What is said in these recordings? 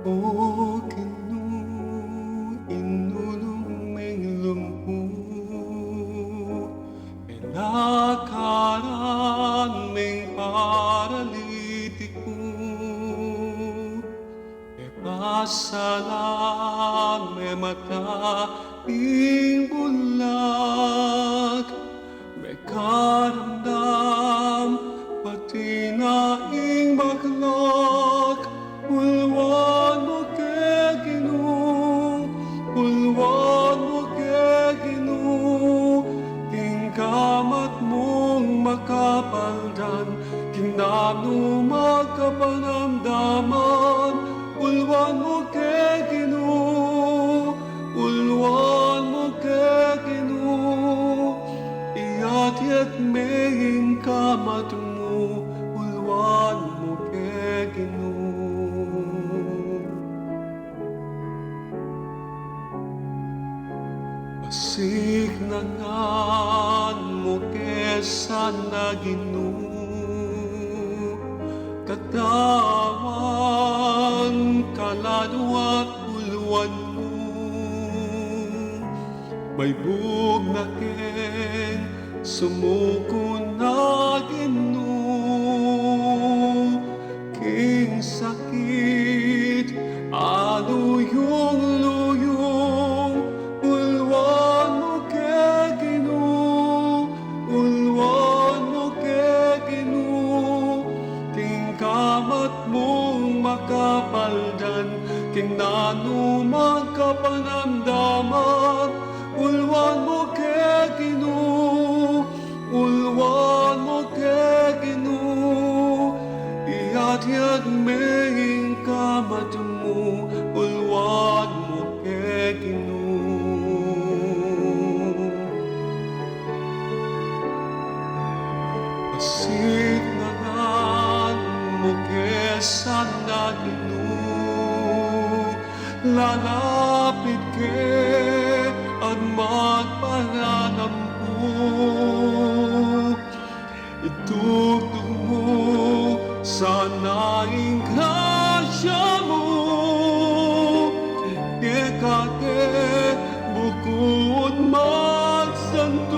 O Ginoo, inuluming lumpu, pinakaraming paralitiko, e pasalame mata bulag, may karamdam pati naing baklak. Ulwan mo kay Ginoo, ulwan mo kay Ginoo, tingkamat mong makapaldan, kinano magkapanamdaman. Ulwan mo kay Ginoo, ulwan mo kay Ginoo, iyat mehing kamat mo, ulwan mo kay Ginoo. Pasignagan mo kesa na Ginoo, katawan, kaladwa, ulwan mo, may bug na ken sumuko na Ginoo, king sakit, aluyong-luyong, ulwan mo kay Ginoo, ulwan mo kay Ginoo, tingkamat mong makapaldan, kinano magkapanamdaman. Ulwan mo kay Ginoo, ulwan mo kay Ginoo, iyat mehing kamat mo, ulwan mo kay Ginoo. Pasignagan mo kesa na Ginoo, lalapit kay at magparanampo, itugtog mo sa naing grasya mo, ikake bukod magsantong.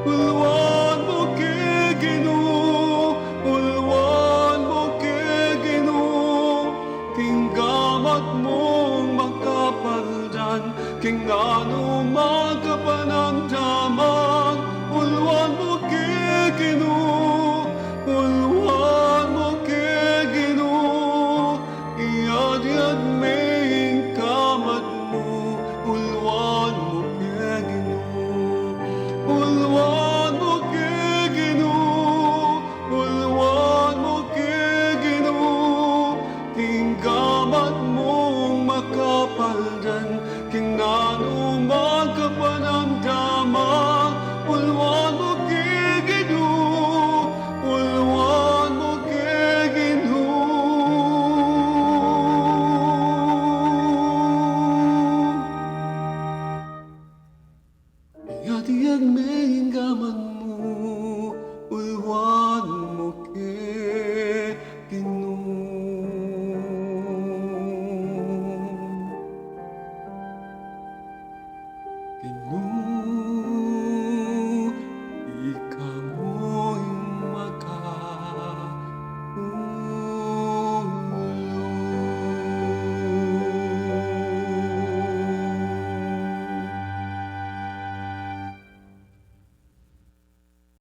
Ulwan mo kay Ginoo, ulwan mo kay Ginoo, tingkamat mong makapaldan, kingano magkapanamdaman. Ulwan mo kay Ginoo, ulwan mo kay Ginoo, iyat mehing kamat mo, ulwan mo kay Ginoo.